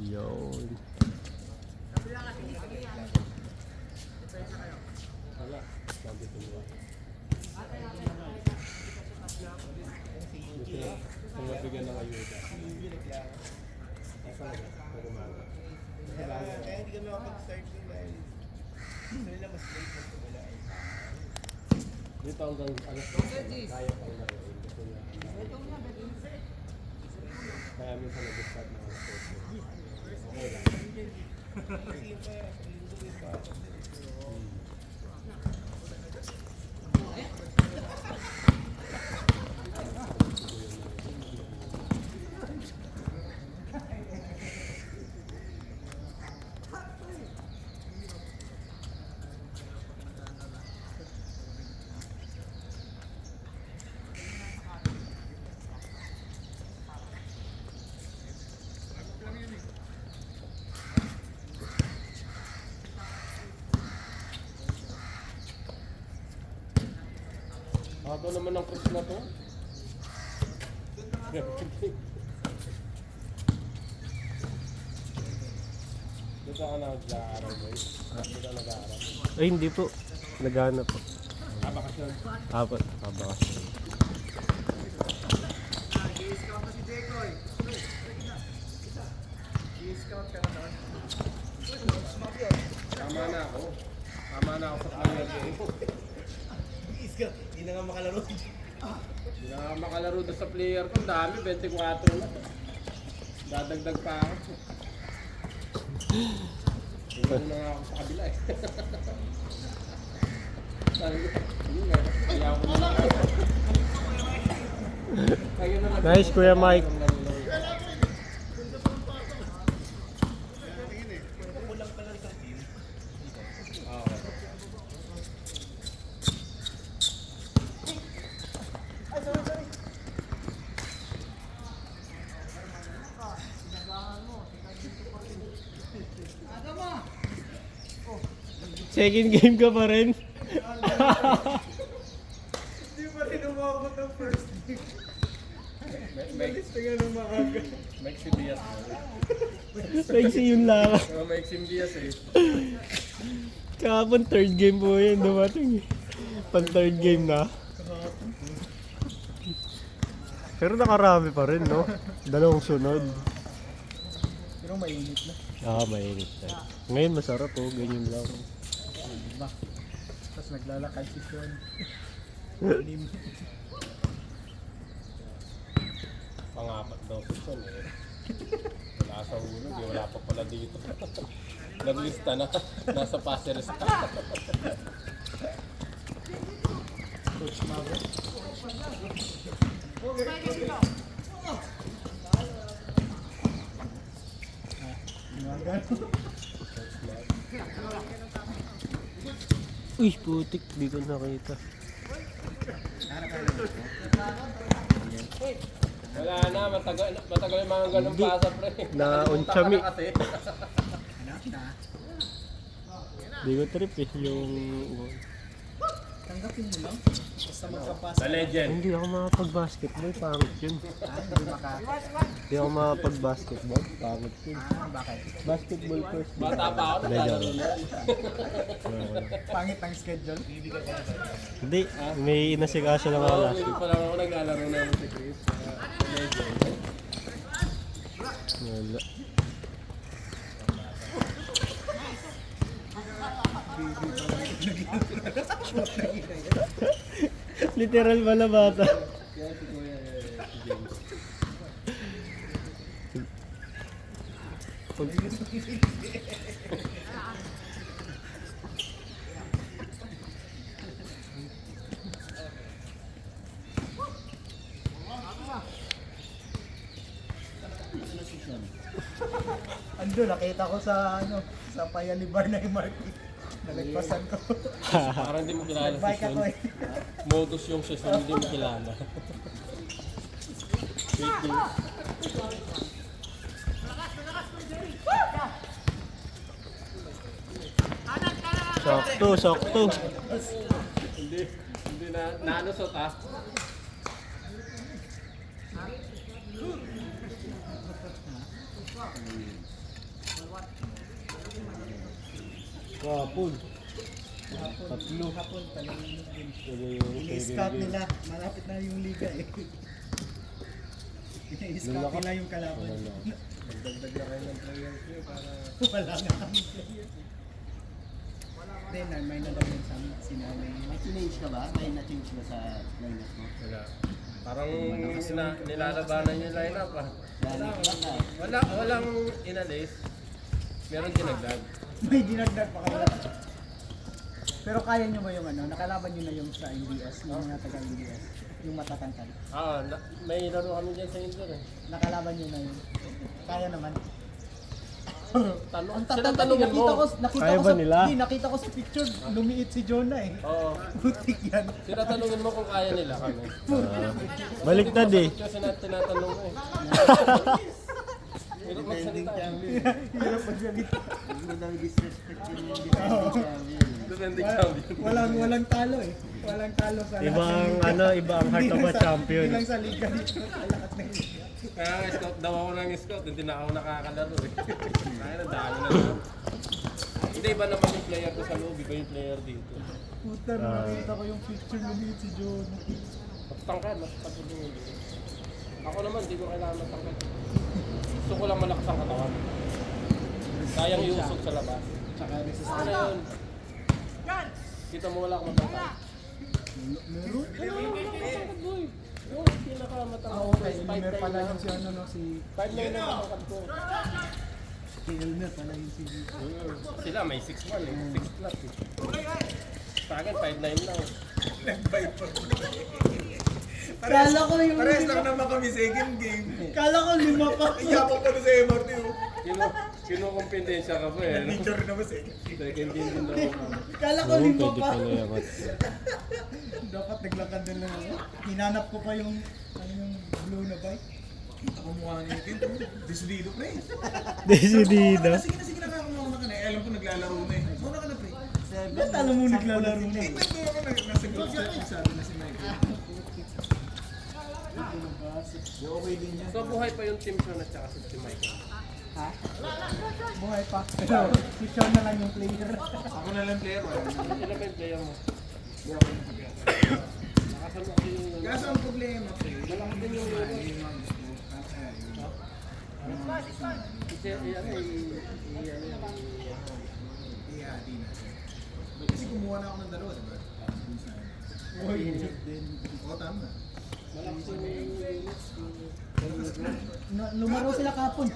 Yun. Wala. Sabi ko nila. Kung mabigyan ng ayuda. Asa na ba? Pag-umaga. Kaya hindi kami makapag-start din dahil gusto nila mas late na wala. Dito hanggang alas 10 kaya pa na rin. Gusto niya. Kaya minsan nag-start ng alas 10. Okay lang. Kasi yung pa, linggo yung pa. Ako naman ang cruise na to. Dito ka nag-aaral ba? Dito ka nag-aaral? Ay, hindi po. Naghanap po. Bakasyon. Apat. Bakasyon. I-scout na si Jekoy. I-scout ka na naman. Tama na ako. Tama na ako sa player game. I-scout. Hindi na nga makalaro. Hindi na nga makalaro doon sa player ko. Dami, 24 na. Dadagdag pa ako. Tingnan na nga ako sa kabila eh. Sabi ko, hindi nga. Kaya ako na lang. Kayo na lang. Nice, Kuya Mike. Kulang pa lang sa team. Okay. Second game ka pa rin. Hindi pa rin umabot ng first game. Malis na nga ng maaga. Mike si Diaz. Sexy yun lang. Mike si Diaz eh. Kahapon third game po yun. Dumating. Pan third game na. Pero nakarami pa rin, no? Dalawang sunod. Pero mainit na. Mainit na. Ngayon masarap po. Ganyan lang. Diba? Tapos naglalakad si Sean. Lim. Pangapat daw si Son eh. Wala sa ulo, di wala pa pala dito. Naglista na, nasa Pasir ka. Coach Mago. Uy, putik. Di ko nakita. Wala na, matagal yung mga ganun pasa pre. Na-unchami. Taka na kasi. Di ko trip eh. Yung... Tanggapin mo lang. Basta magkapas. The legend. Hindi ako makapag-basketball. Pangit yun. Hindi maka... Hindi ako makapag-basketball. Pangit yun. Bakit? Basketball first. Bata pa ako, naglalaro na. Pangit ang schedule. Hindi. May inasikaso lang ako Oo, last hindi week. pa lang ako naglalaro na si Chris. Legend. Wala. Literal pala bata. Kaya si Kuya si James. Ando, nakita ko sa ano, sa Payalibar na yung market. Nalagpasan ko. Parang hindi mo kilala si Nagbike Son. ako eh. Modus yung si Son, hindi mo kilala. Fake news. Sakto, sakto. Hindi na naanusot ah. Kapul. Hapon pala yung ini-scout nila. Malapit na yung liga eh. Ini-scout nila yung kalaban. Magdagdag na kayo ng player ko para... Wala na kami player. Then, may nalaman sa amin sinamay. May change ka ba? May na-change ba sa lineup mo? Wala. Parang nilalabanan yung lineup ah. Walang inalis. Meron dinagdag. May dinagdag pa kayo. Pero kaya nyo ba yung ano? Nakalaban nyo na yung sa MBS, yung mga taga-MBS, yung matatangkad. May laro kami dyan sa Inter eh. Nakalaban nyo na yun. Kaya naman. Ang Sila tatangkad, tanungin mo. Kaya ba nila? Nakita ko sa picture, lumiit si Jonah eh. Oo. Butik yan. Sila tanungin mo kung kaya nila kami. Baliktad eh. Kasi tinatanong mo eh. Hirap Defending magsalita. champion. Hirap magsalita. Hindi daw disrespect yung defending champion. Defending champion. Walang talo eh. Walang talo sa Iba ang heart of a champion. Hindi lang sa liga dito, sa lahat ng liga. Kaya scout daw ako ng scout, hindi na ako nakakalaro eh. Kaya na dami na lang. Hindi, iba naman yung player ko sa loob, iba yung player dito. Puta, nakita ko yung picture lumiit si Jonah. Matangkad, mas pagod yung hindi. Ako naman, hindi ko kailangan matangkad. Gusto ko lang malakas ang katawan. Kayang iusog sa labas. Tsaka Ano yun? Kita mo wala akong matangkad. meron? Yung pinakamatangkad ko Okay, is Elmer 5'9" pala lang. yung si ano no, si 5'9" na matangkad ko. si Elmer pala yung si Sila may 6'1" eh, 6 plus eh. Sa akin 5'9" lang. Kala ko yung Pares lang naman kami second game. Kala ko 5 pa. Iyapang pa na sa MRT oh. Kinukumpindensya ka pa eh. Picture naman second game. Second game din daw. Kala ko Oo, 5 pwede pa. pala yangat. Dapat naglakad din lang ako. Hinanap ko pa yung yung blue na bike. Ako mukha niya yung Kento. Desidido pre. Decidido. Sige na kakamuha ka na eh. Alam ko naglalaro na eh. Muna ka na pre. Ba't alam mo naglalaro na? Eh, pwede ako nasa group chat sabi na si Michael. Yung okay din yan. So buhay pa yung Team Sean at saka si Michael. Ha? Buhay pa. Pero si Sean na lang yung player. Ako na lang player. Wala na. Ilan ba yung player mo? Wala ko na sabihan. Nakasama ko yung... Kaso ang problema pre. Malaki din yung... Yung mga gusto. Kaya yun. Yung mga gusto na. Ihati natin. Kasi kumuha na ako ng dalawa, diba? Uy, din. Oo, tama. Malaki din Lumaro sila kapon.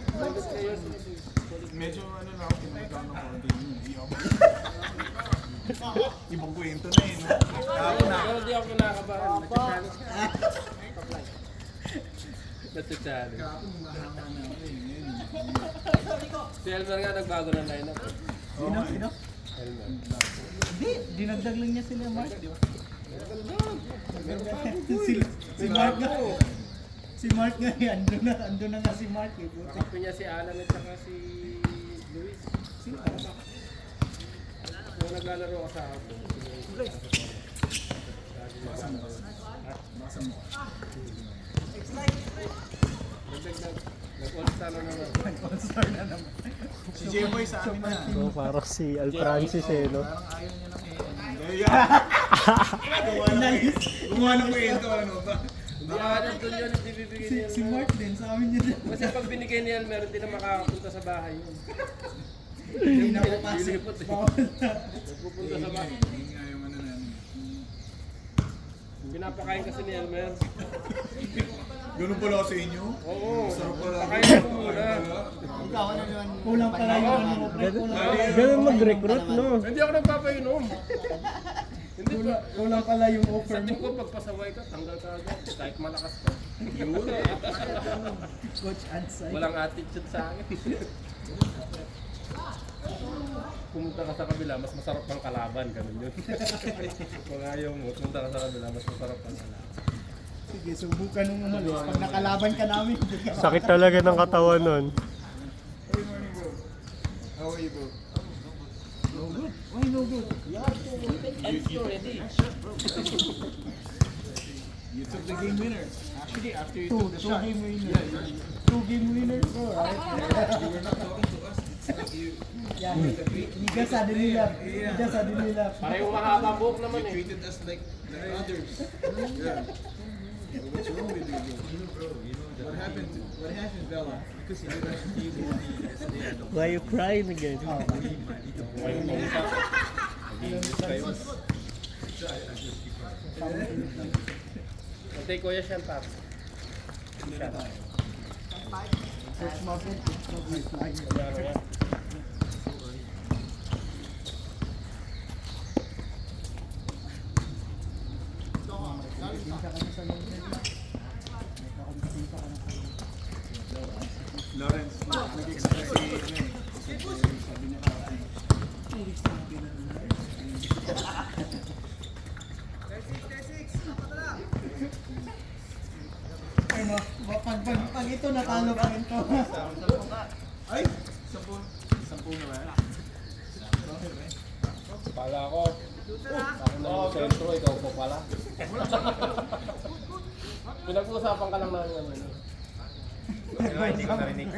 Medyo ano na ako, tinagkano ko. Hindi ako. Ibang kwento na eh, no? Ako na. Pero di ako kinakabahan. Nagka-challenge. Nagka-challenge. Ako mahanga na ako eh. Ngayon. Si Elmer nga nagbago ng lineup. Sino? Sino? Elmer. Hindi, dinagdag lang niya sila Mark, di ba? Si Mark nga. Si Mark nga eh, ando na nga si Mark eh. Buti. Kakampi niya si Alan at saka si Luis. Sino ano? Kung naglalaro ka sa ako. Basa mo. Nag-all-star na naman. All-star na naman. Si J-Boy sa amin na. So, parang si Al Francis eh, no? Parang ayaw niya lang eh. Gumawa ng kwento, ano ba? Hindi alam doon yun, hindi bibigyan ni Si Elmer. Mark din, sa amin niya din. Kasi pag binigay ni Elmer, hindi na makakapunta sa bahay yun. Hindi na papasok. Dilipot eh. Bawal na. Nagpupunta sa bahay. Hindi nga yung ano namin. Pinapakain kasi ni Elmer. Ganun pala ako sa inyo? Oo. Sarap pala. Pakain mo muna. Ikaw ano naman? Kulang pala yung ano mo, pre. Kulang pala. Ganun mag-recruit, no? Hindi ako nagpapainom. Hindi pa. Kulang pala yung offer Sa mo. team ko, pagpasaway ka, tanggal ka agad. Kahit malakas ka. Yun. Coach Ansay. Walang attitude sa akin. Pumunta ka sa kabila, mas masarap ang kalaban. Ganun yun. Kung ayaw mo, pumunta ka sa kabila, mas masarap ang kalaban. Sige, subukan nung umalis. Pag nakalaban ka namin, hindi ka Sakit talaga ng katawan nun. Hey, morning bro. How are you bro? no good. Why no good? You took the game winner. Actually, after you Two took the shot. game winners. 2 game winners, bro, right? You were not talking to us. Yan. Higa sa dinilap. Higa sa dinilap. Parehong mahaba buhok naman You eh. treated us like others. Yeah. What's wrong with you, bro? What happened to Bella? Because he didn't Why you crying again? Hindi, kuya siya pa. Search mo po. Lawrence, nag-express sabi niya Ay mo, pag ito natalo pa rin to. ay, 10 na ba? Pala ko. Ako na yung sentro, ikaw po pala. Pinag-uusapan ka lang namin naman. Hindi ko narinig.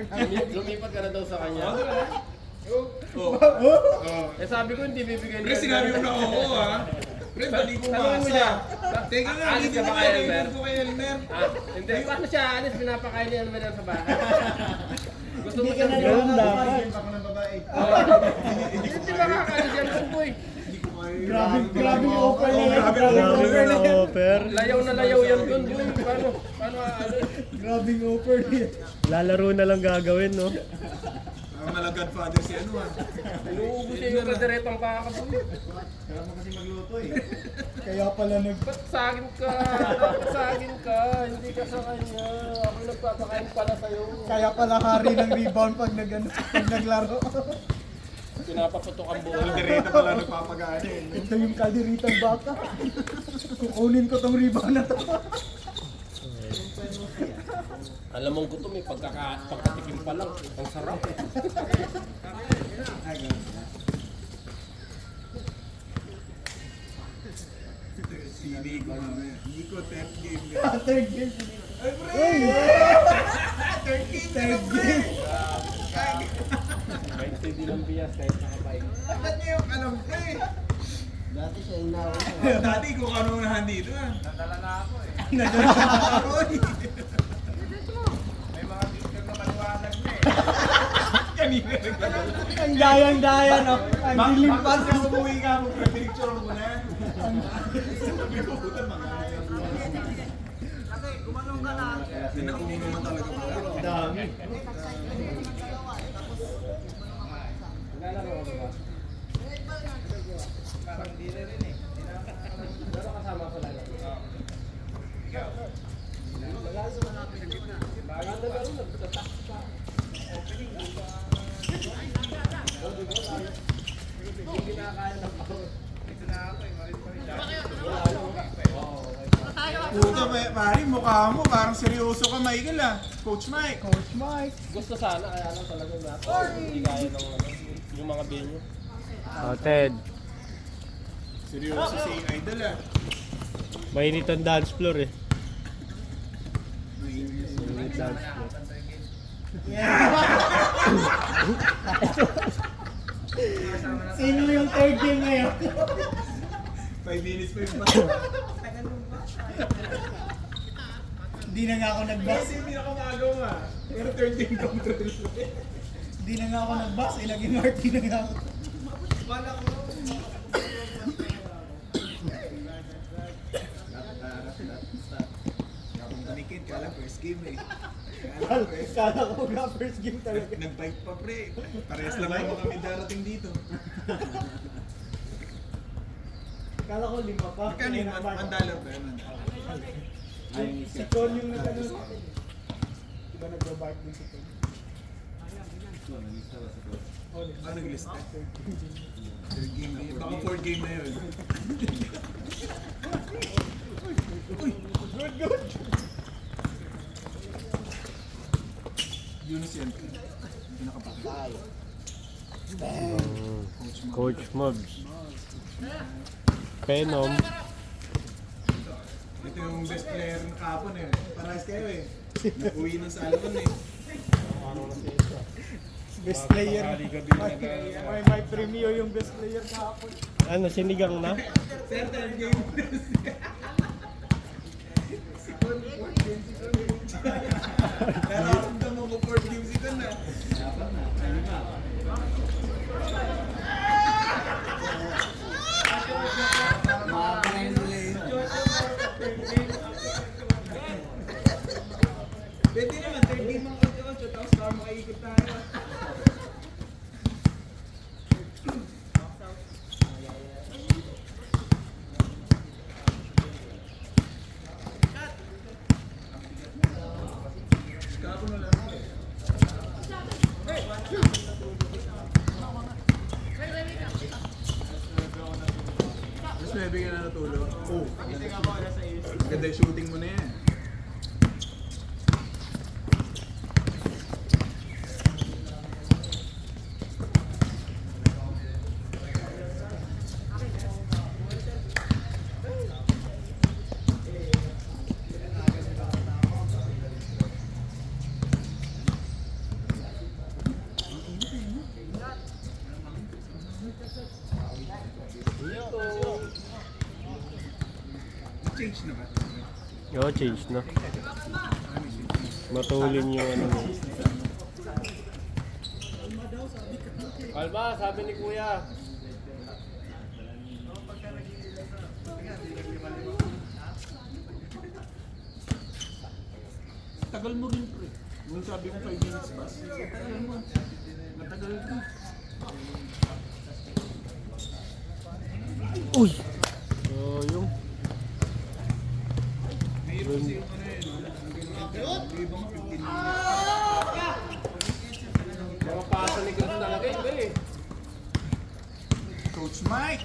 Lumipat ka na daw sa kanya. Oh. Eh sabi ko hindi bibigyan Pre, sinabi mo na oo ha. Pre, bali ko Tanungin mo siya. basa. Teka nga, Alis hindi ka ko ba kay Elmer? narinig ko kay Elmer. Hindi, paano siya alis? Pinapakain niya naman sa bahay. Gusto mo Hindi ka siyang na Ganun naman dapat. Ako ng babae. Hindi makakalis yan kung boy. Hindi ko kaya. Grabe yung offer na yan. Grabe Grabe yung yung offer na yan. Offer. Layaw na layaw yan doon boy. Paano aalis? Grabe yung offer na yan. Lalaro na lang gagawin, no? Ang malagad father si ano ha. Inuubos niya yung kadiretang kakaboy. Kaya mo kasi magluto eh. Kaya pala Ba't sa akin ka? Sa akin ka. Hindi ka sa kanya. Ako nagpapakain pala sa'yo. Kaya pala hari ng rebound pag naglaro. Pinapaputok ang buo. Kaldereta pala nagpapagana eh. Ito yung kalderitang baka. Kukunin ko tong rebound na to. Alam mong gutom eh, pagkatikim pa lang. Ang sarap. Sili ko mamaya. Hindi ko third game. Third game. Ay pre! Third game na lang pre! Kahit hindi lang biyas, kahit nakabay. Ba't niya yung alam ko eh? Dati siya yung nawan. Dati kung ano unahan dito ah. Nadala na ako eh. Nadala ako eh. May mga teacher na maliwanag na eh. Kanina nagdadala. Ang dayang-daya no. Ang dilim pa. Bakit na umuwi ka mo? Picture mo na. Sabi ko, puta mga. Nakuha naman talaga pala. Dami. Naglalaro ka ba? Parang hindi na rin eh. Pero kasama ko lang. Ikaw? Naglalaro na natin sa gitna. Bago na gano'n, nagtatak pa. Opening, di ba? Hindi kinakaya ng power. Ito na ako eh, marin pa rin siya. Puta, pari, mukha mo. Parang seryoso ka, Michael ah. Coach Mike. Coach Mike. Gusto sana, kaya lang talaga natin. Hindi kaya ng yung mga venue. Oh, Ted. Seryoso si Idol ah. Mainit ang dance floor eh. Mainit. Mainit dance floor. Sino yung third game ngayon? 5 minutes pa yung Hindi na nga ako nag-bus. Kasi hindi ako magawa. Pero third game control. Hindi na nga ako nag-bus. Naging Marty na nga ako. Wala ko. Kapag tanikit, kala first game eh. Kala ko nga first game talaga. Nag-bike pa pre. Parehas lang naman kami darating dito. Kala ko 5 pa. Magkano yun? $1 ba yun? Si Con yung nag-ano sa atin. Diba nag-bike din si Con? Ah, naglista. Third game na yun. Baka fourth game na yun. Uy! Good. Yunus yan. Hindi nakapakita. Coach Mobs. Venom. Ito yung best player ng kapon eh. Parehas kayo eh. Nag-uwi ng salmon eh. Best player. Liga bilang May premio yung best player kahapon. Ano, sinigang na? Certain games. Si Kon, 4 games si Kon. Nararamdam mo ko 4 games si Kon na. Dapat na. Pwede naman, 3 game ang 8-8 tapos baka makaikot tayo. Kahapon na lang ako eh. Mas may bigyan na natulog. Oh. Ganda yung shooting mo na yan. Change na ba? Oo, change na. Matulin yung ano mo. Kalma, sabi ni Kuya. Tagal mo rin pre. Nung sabi ko 5 minutes bus, tagal mo. Matagal ka. Uy! So, yung... Mayroon kasi yung ano yun. Yung ibang 15 minutes. Mga pasa ni Kuya talaga iba eh. Coach Mike!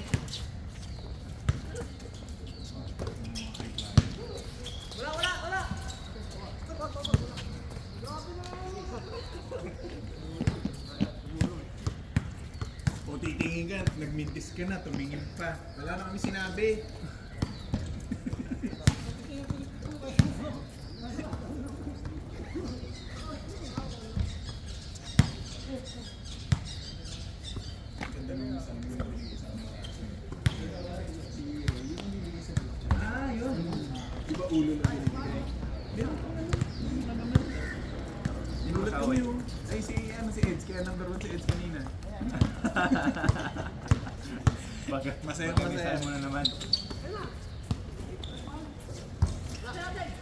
O titingin ka, nagmintis ka na, tumingin pa. Wala na kami sinabi. Ganda nung isang yun, binigay sa amin. Ah, yun. Iba ulo na binibigay. Meron pa naman. Inulat ko yun. Ay, si Eds. Kaya number 1 si Eds kanina. Masaya mo na naman.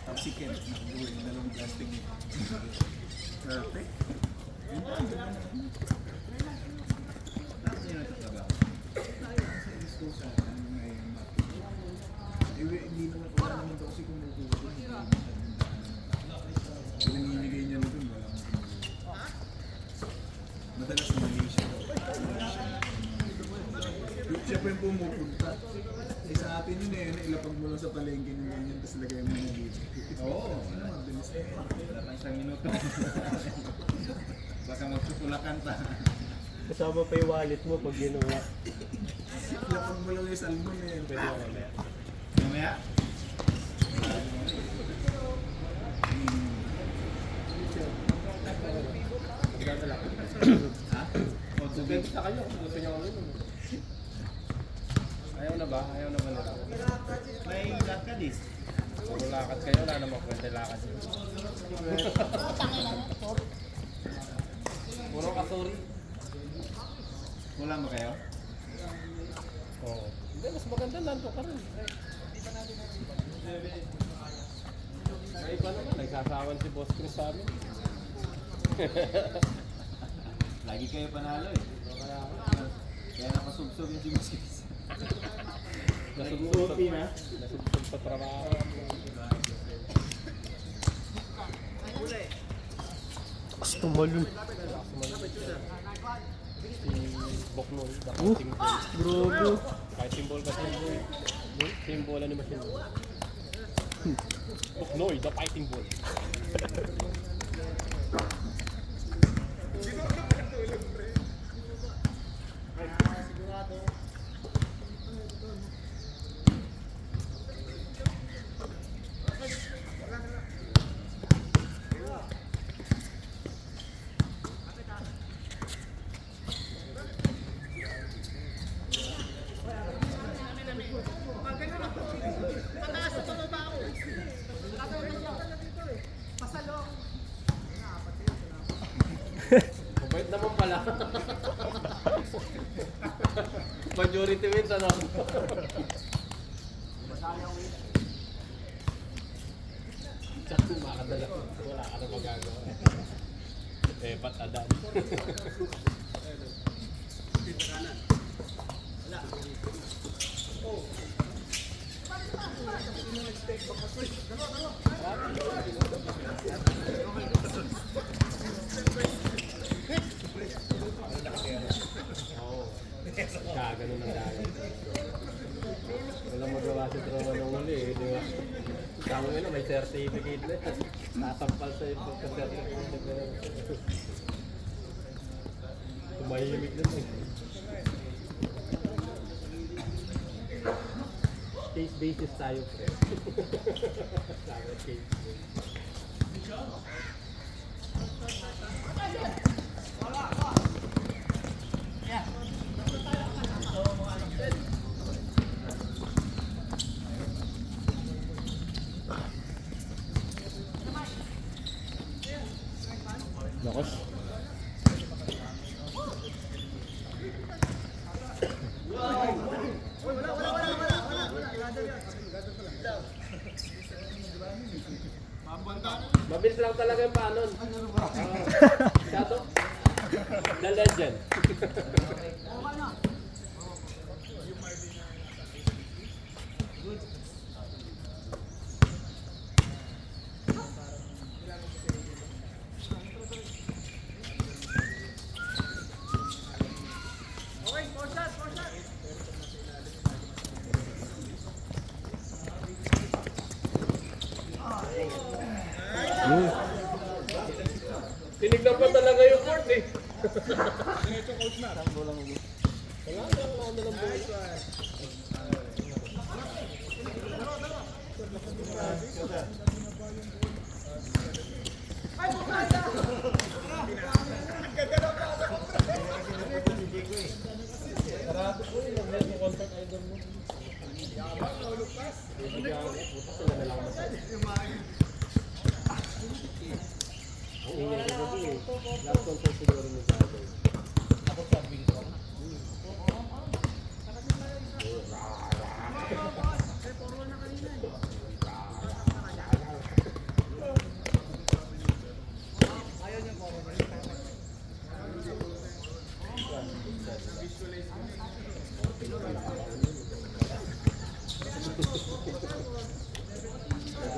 Tapos si Ken, nakabuhay ng dalawang plastic. Perfect. Yun lang, yun lang. Tapos yun ang tatrabaho. Sa gusto sa akin, may hindi naman, wala naman daw kasi kumukuha. Pinamimigay niya na dun, wala akong kumukuha. Madalas mali siya. Siya pa yung pumupunta. Eh sa atin yun eh, ilapag mo lang sa palengke ng ganyan, tapos lagay mo na dito. Oo, ano, mabilis eh. Wala pang isang minuto. Baka magtutulakan pa. Kasama pa yung wallet mo pag ginawa. Ilapag mo lang yung salmon eh. Pwede ako ulit. Mamaya? Ha? O, Depende sa kayo kung gusto niyo kami. Ayaw na ba? Ayaw na ba nila? may lakad eh. Puro lakad kayo, wala namang kwenta lakad yun. Puro kasuri. Wala ba kayo? Oo. Hindi, mas maganda nandun ka rin. May iba naman, nagsasawan si Boss Chris sa amin. Lagi kayo panalo eh. Kaya nakasubsob yung si Muskis. Nasubsob sa trabaho. Tapos tumalun. Si Boknoy, the fighting bull. Grabe. Fighting ball kasi yung symbol ni Machine. Boknoy, the fighting bull. Mabait naman pala. Majority wins, ano? Tsaka makadala. Wala ka na magagawa. Eh, ba't adan? Kaya ganun ang dami. Walang magawa si Trono nung uli eh, di ba? Tama nga na, may certificate na yan. Natampal sa yung pagka-certificate na yan. Tumahimik na eh. Case basis tayo, pre. Sabi, case basis. Lakas. Mabilis lang talaga yung panon. Shadow. The legend. Tinignan pa talaga yung court eh. Last concert siguro ni Gago. Ako sa Bingkong.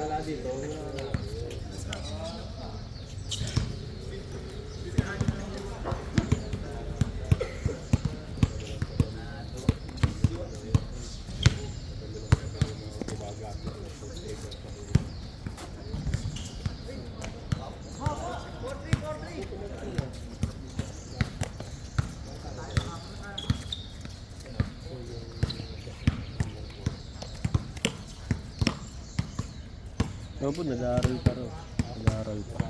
Wala dito. Oo po, nag-aaral pa rin. Nag-aaral pa.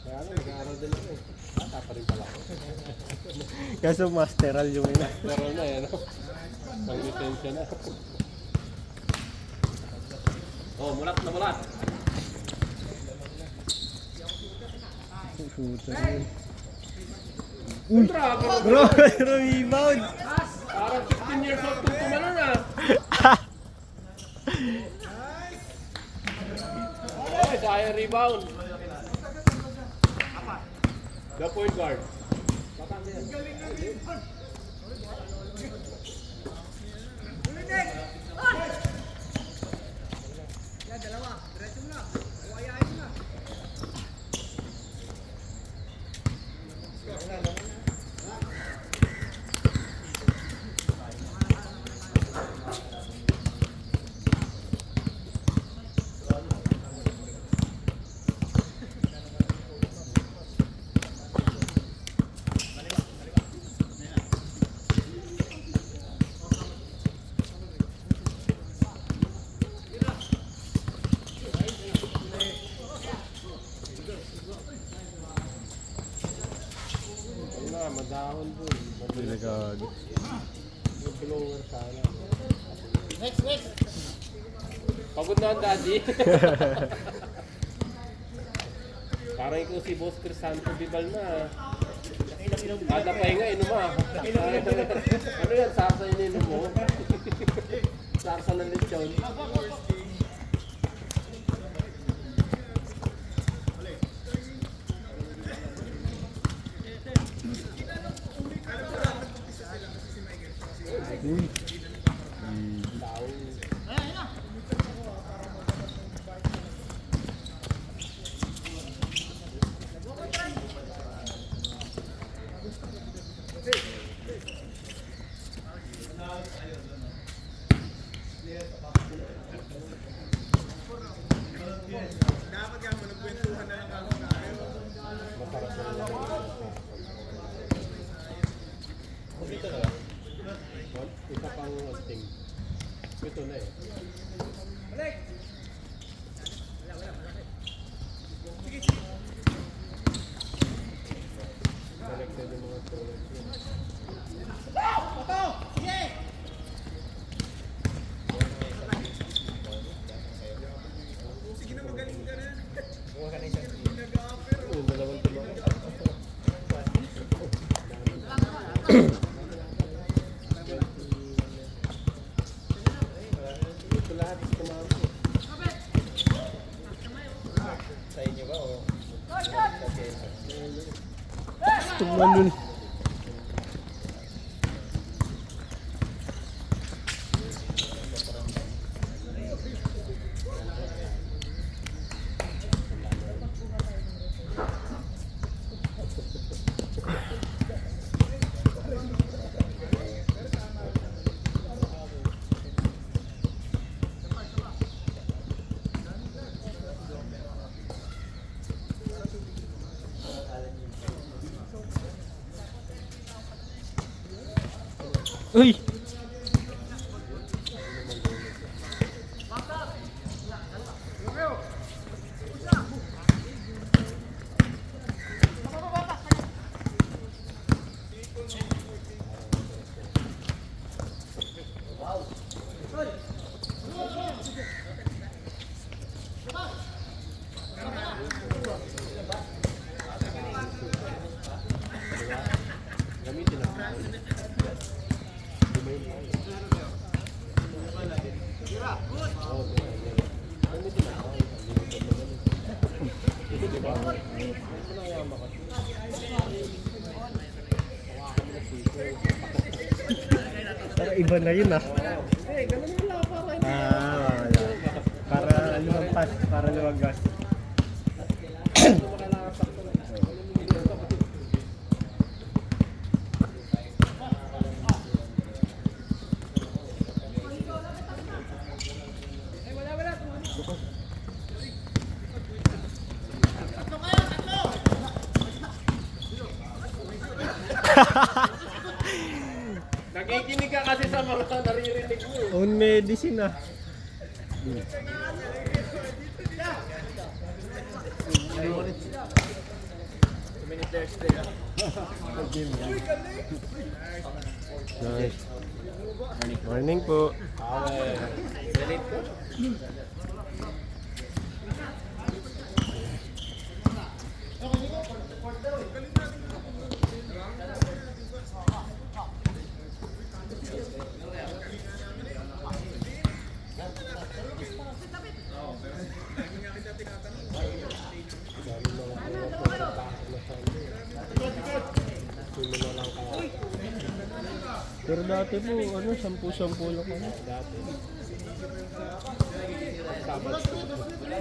Kaya ano, nag-aaral din ako eh. Bata pa rin pala ako. Kaso masteral yung ina. Pero na eh, no? Pang-detention na. Oh, mulat na mulat. Puta yun. Grabe. Bro, rebound! Parang 15 years old kung kumano na. Ay, kaya rebound. The point guard. Wala, madahon po. Delikado. Yung blower sana. Next! Pagod na ang daddy. Parang ikaw si Boss Crisanto Vival na. Kada pahinga, inom ah. Ano yan? Sarsa yung inom mo? Sarsa ng lechon. Isa pang ting. Ito na eh. Selected yung mga tulad yun. Yung dalawang tulad. Ito lahat tumawag. Sa inyo ba o? Tumalun. Uy! Gamitin ako. Para iba na yun ah. Wala. Para lumampas, para lumagas. Nakikinig ka kasi sa mga naririnig mo. Own medicine ah. Nice. Morning po. Pero dati po, ano, 10-10 lang kami. Dati.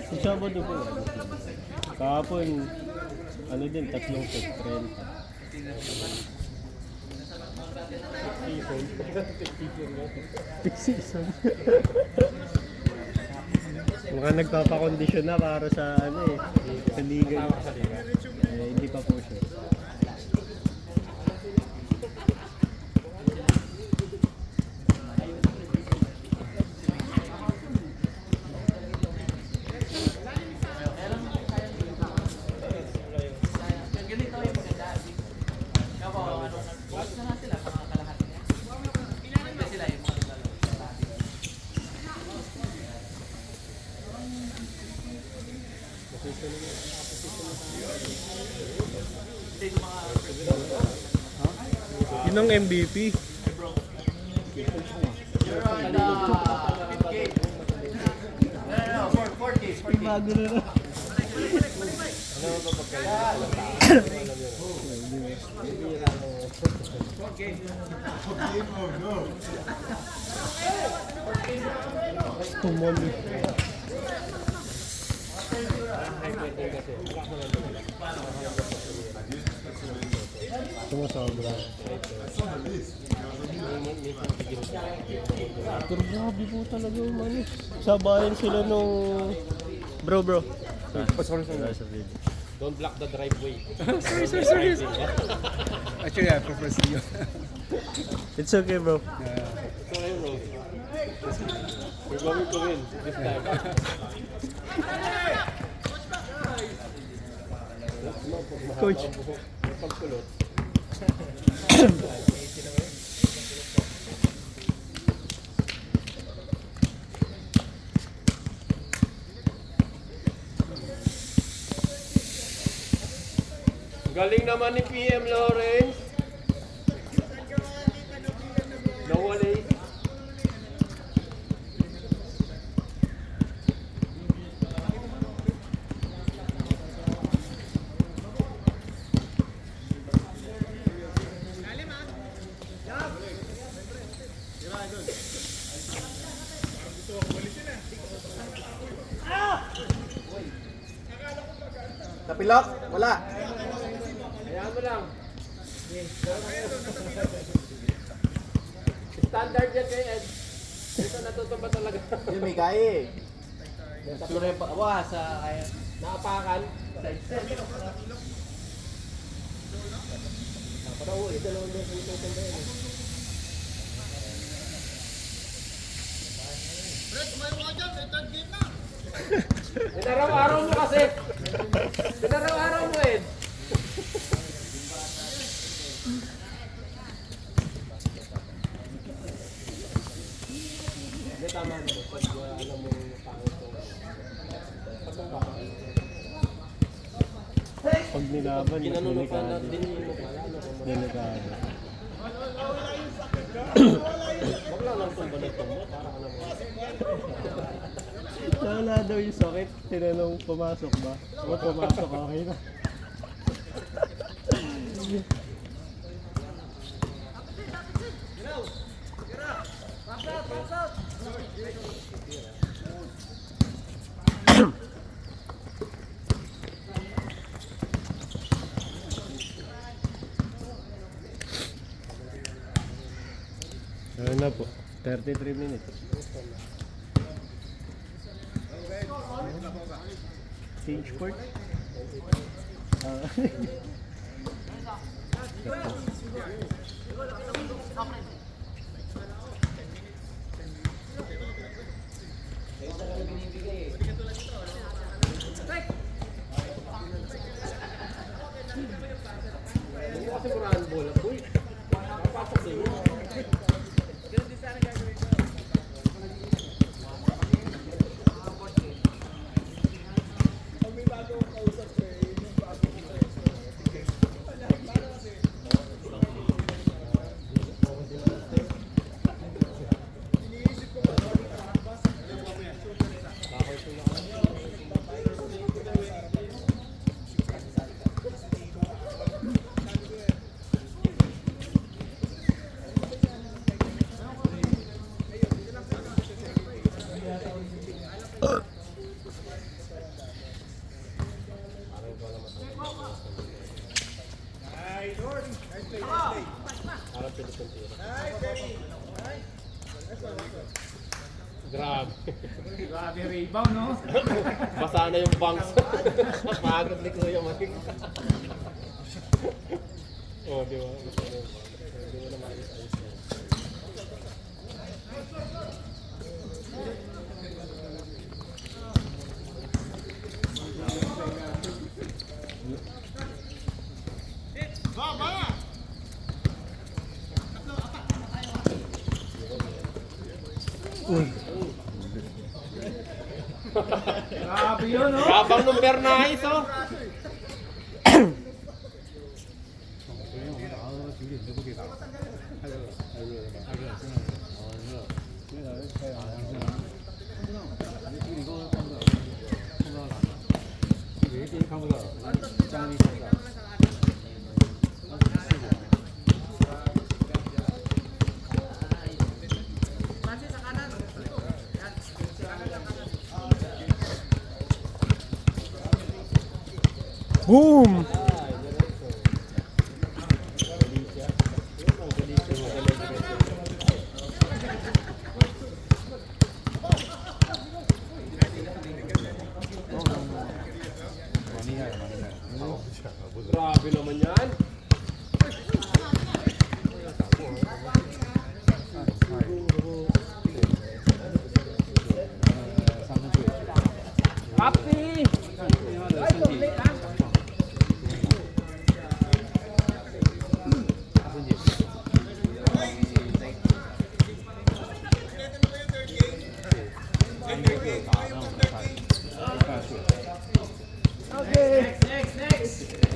Sa Sabado po. Kahapon, ano din, 3 set, 30. Season. Mukhang nagpapakondisyon na para sa ano eh, sa liga. Hindi pa po siya. Yun ang MVP. Bago na na. Tumol. Sumasobra. Pero grabe po talaga yung ano. Sabayan sila nung... Bro. Sorry. Don't block the driveway. Sorry. Actually, I prefer Steve. It's okay, bro. So ayun, bro. We're going to win this time. Coach. Pagkulot. Galing naman ni PM Lawrence. Nawali. Napilok? Wala. Hayaan mo lang. Standard yan kay Ed. Ito natutumba talaga. Yun, may kaya eh. Tatlo na yung pawa sa naapakan. Parang ito lang yung tutumba yan. Pinaraw-araw mo kasi. Pinaraw-araw mo, Ed. Hindi, tama na. Pag alam mo yung pangit ko. Pag nilaban, Ginanunukan na din mo pala. delikado. Wag lang lang tumba na tumba. Para ka naman. Wala daw yung sakit. Tinanong pumasok ba? O pumasok, okay na. Ano na po? 33 minutes. Change court? Hindi kasi murahan bola. Uy, papasok sa iyo. Parang pinipintira. Grabe. Grabe rebound, no? Basa na yung banks. Pagod ni Kuya Mike. Oh, di ba? Basa na yung banks. Hindi mo na maayos-ayos yan. Grabe yun, no? Rabang ng Bernais, oh. Boom! Grabe naman yan. Happy! Okay. Next.